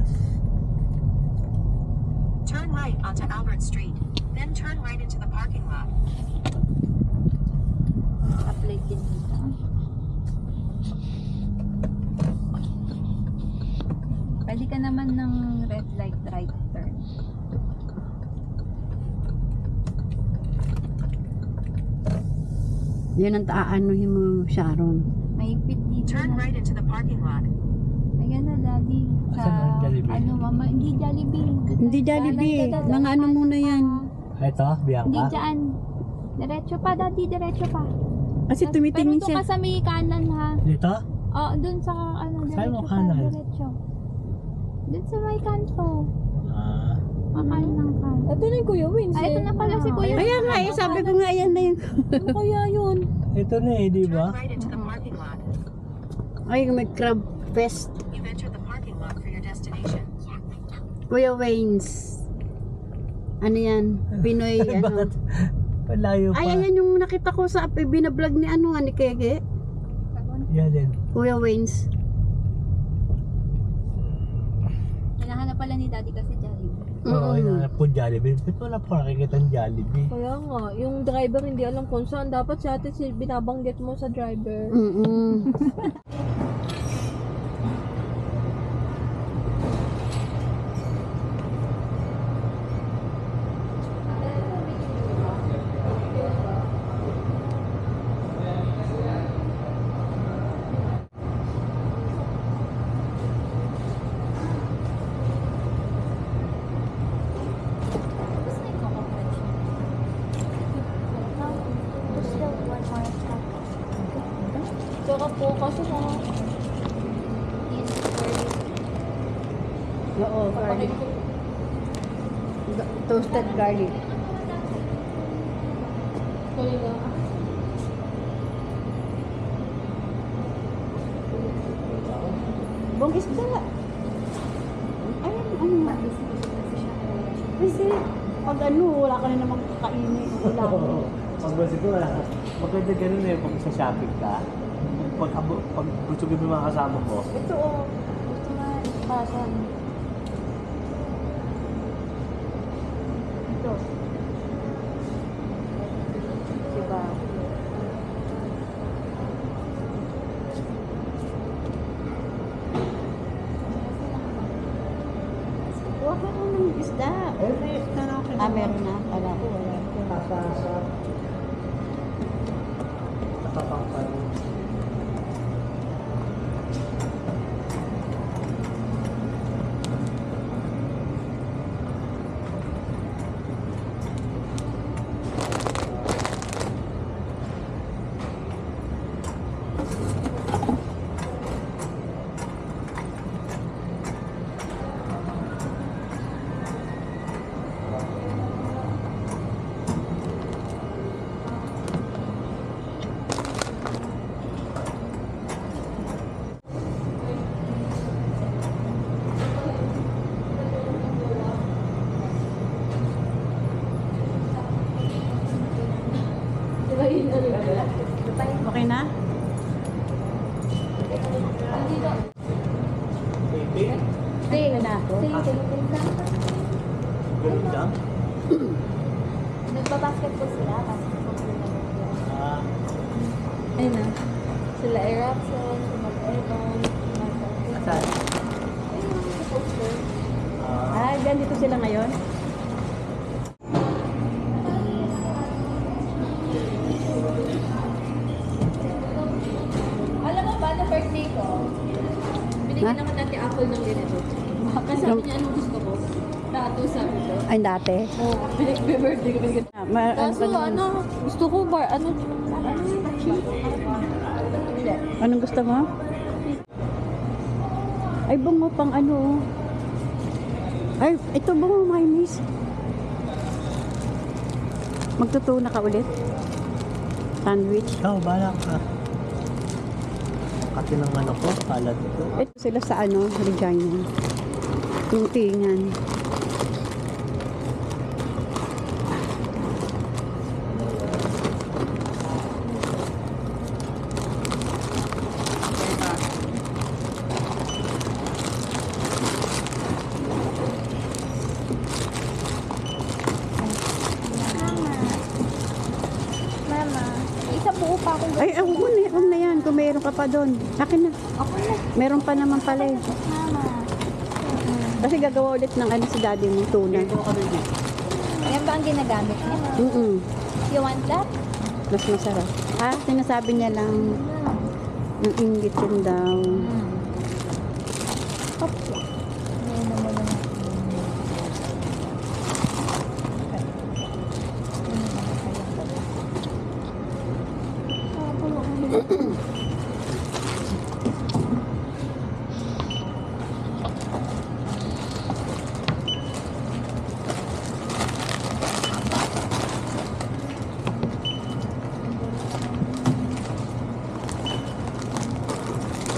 labas. Turn right onto Albert Street, then turn right into the parking lot. Apply din dito. Pwede ka naman ng red light right turn. Yan ang aanuhin mo, Sharon. Mahigpit dito Turn na. right into the parking lot. Ayan na, Daddy. Sa, Saan ang Jollibee? ano, mama, hindi Jollibee. Hindi Jollibee. Mga ano muna yan. Ito, Hindi Bianca. dyan. Diretso pa, Daddy. Diretso pa. Kasi tumitingin Pero doon siya. ka sa may kanan, ha? Dito? Oo, doon sa, ano, Saan mo diretso pa. kanan? Diretso. Doon sa may kanto. Ah, Makain ng kanto. Ito na yung Kuya Wins. Ay, ito na pala si Kuya. Kaya nga eh, sabi ko nga yan na yun. Ano kaya yun? ito na eh, di Turn ba? right into the parking lot. Ay, may crab fest. You've entered the parking lot for your destination. Kuya Wayne's. Ano yan? Pinoy, ano. Bakit? Malayo pa. Ay, ayan yung nakita ko sa binablog ni ano, ni Kege. Yan din. Kuya Wayne's. Hinahanap pala ni Daddy kasi Jollibee. Oo, hinahanap ko Jollibee. Ba't wala pa nakikita ang Jollibee? Kaya nga, yung driver hindi alam kung saan. Dapat sa atin binabanggit mo sa driver. Tsaka po kasi mga Oo, garlic. Toasted garlic. Bong isda. Ay, ano? Kasi, pag ano, wala ka na namang kakainin. Wala. Pag basi ko, maganda ganun eh, pag sa shopping ka, pag busugin mo yung mga kasama mo, ito oh. Gusto nga pasan. Ito. Diba? Huwag ka ng isda. Meron na. Wala ko, wala. nakapangpan. Okay na? Ting na ako. Ganun lang? Nagbabasketball sila. Basketball sila. Ah, Ayun na. Sila Erapson, si Mag-Evan, saan? si poster. Ah, dyan dito sila ngayon? Alam mo ba, na birthday ko, binigyan Ha? naman natin apple ng ganito. Kasi sabi niya, anong gusto ko? Tato, sabi ko. Ay, dati. Oo, birthday ko, binigyan. Kaso, ano, gusto ko bar, ano, cheese? Hindi. Anong gusto mo? Ay, bungo pang ano. Ay, ito bungo, mayonnaise. Magtutuna ka ulit. Sandwich. ikaw, balak ka. Kati ng ano ko, palad ko. Ito sila sa ano, Regina. Tingtingan. meron ka pa doon. Akin na. Ako na. Meron pa naman pala eh. Mama. Kasi gagawa ulit ng ano si daddy mo, tuna. Yan ba ang ginagamit niya? You want that? Mas masarap. Sinasabi niya lang ng inggit yun daw.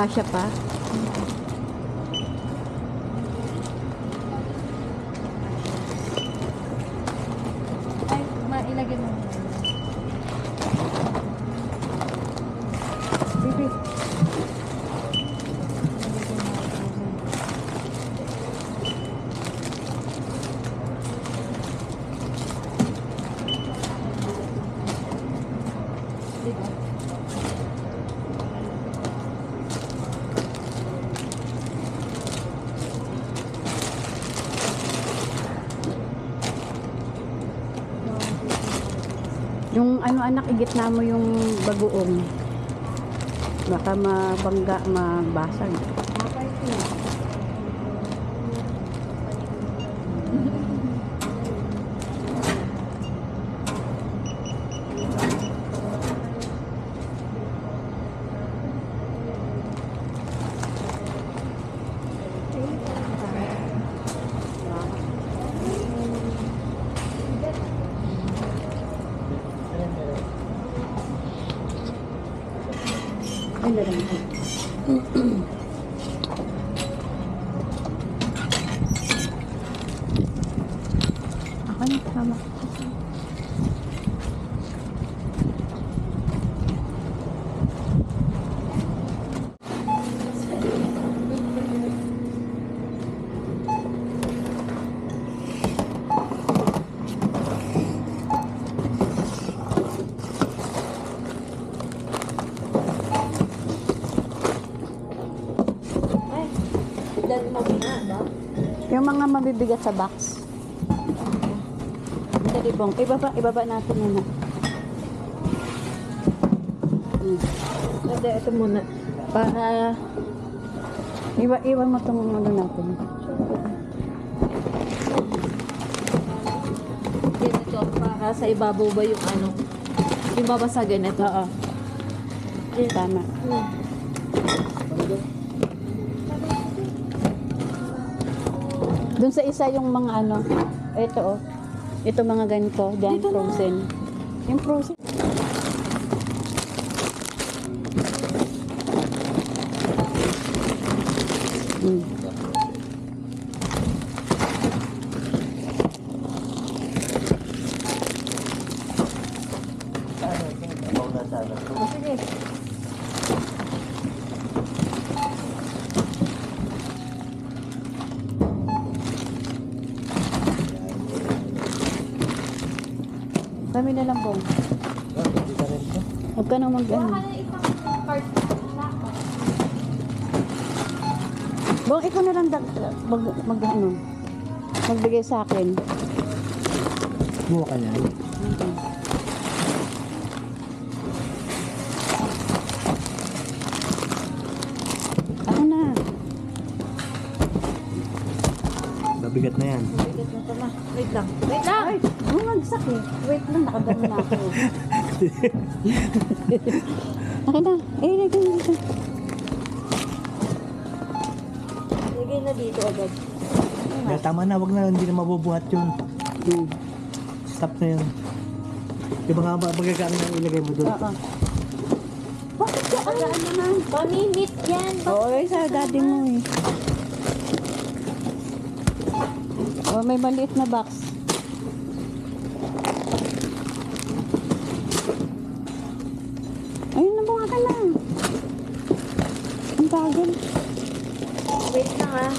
Kasya pa. Ay, mailagay mo. Bibi. Yung ano anak, igitna mo yung bagoong. Baka mabangga, mabasag. Ay, lang. Ako na, tama. Dahil mo na, ba? Yung mga mabibigat sa box. Dali bong, ibaba natin muna. Hindi, ito muna. Para iwan mo itong ano natin. Ganito, para sa ibabaw ba yung ano? Yung babasagin ito. Oo. Tama. Doon sa isa yung mga ano, ito oh. Ito mga ganito, dyan frozen. Yung frozen. Sige. Kami na lang bong. Huwag ka nang mag-ano. Bong, ikaw na lang mag-ano. Magbigay sa akin. Buwa ka yan. Ako na. Mabigat na yan. Bigat na ito na. Wait lang. Wait lang! Ay, bumagsak eh. Wait lang, nakadami na ako. Akin na. Lagay na dito. Lagay na dito agad. Kaya tama na, wag na, hindi na mabubuhat yun. Stop na yun. Yung mga magagaling na ilagay mo doon. Oo. Bakit ka? Agaan naman. Paminit yan. Oo, sa daddy mo eh. Oh, may maliit na box. Ayun na, bunga ka na. Ang bagal. Wait lang ah.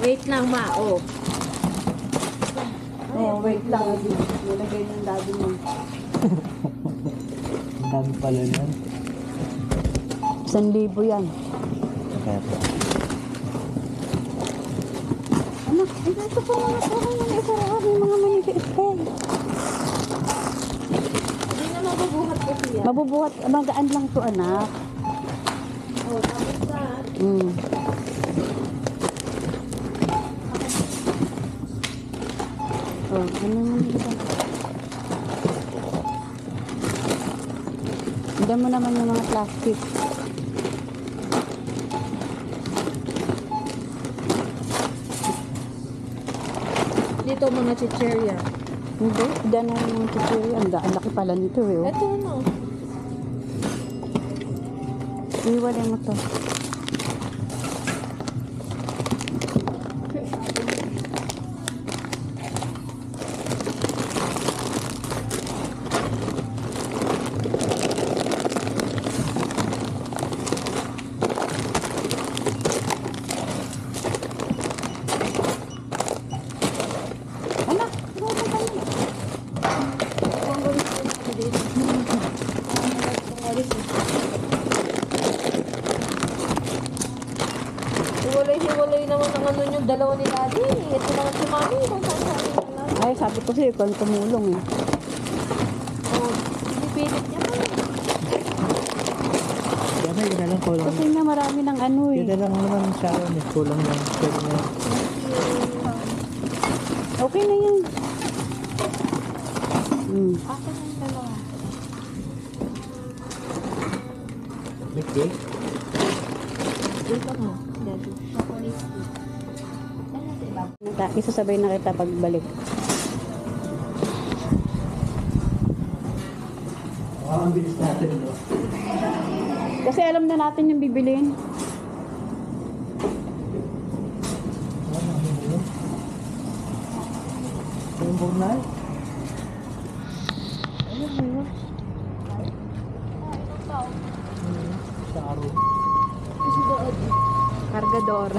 Wait lang ma. Oh. Oh, wait lang. Nilagay ng daddy mo. Ang dami pala yan. 1,000 yan. Kaya po. Anak, ito po mga sarang mga isarahan yung mga manipis ko. Hindi na mabubuhat kasi yan. Mabubuhat, magaan lang to anak. Oh, tapos na. Oh, ano naman ito? Hindi mo naman yung mga plastic. Dito mga chicherya. Hindi, dyan na yung mga chichiri. Ang laki pala nito eh. Oh. Ito ano. Iwalay mo to. Anak, Hiwalay naman ang ano yung dalawa ni Daddy. Ito naman si Mami. Kung saan nila. ay sabi ko sa'yo, kung tumulong eh. Oh, pinipilit niya. Kaya may yun na lang kulang. Kasi nga marami ng ano eh. Yun na lang naman siya. Kulang lang. Pwede na. Okay na yan. Ako na yung dalawa. Okay. Dito mo, Daddy. Chocolate cake. Isasabay na kita pagbalik. Ang bilis natin, no? Kasi alam na natin yung bibilin. Yung burnal? Sa araw. Cargadora.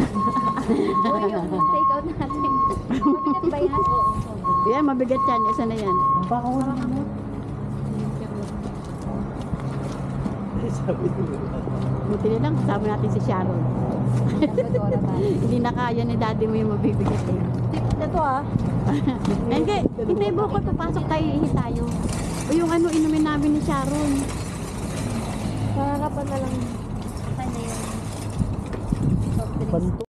Uy, yung take out natin. Mabigat ba yan? Oo. Yan, mabigat yan. Isa na yan. Baka ko lang mo. Sabi ko. Buti na lang, kasama natin si Sharon. Cargadora ba? Hindi na kaya ni daddy mo yung mabibigat eh. Ito ah. Hindi, hindi bukod, papasok tayo, ihi tayo. O yung ano, inumin namin ni Sharon. Nakakapan na lang. Saan na yun? Banto.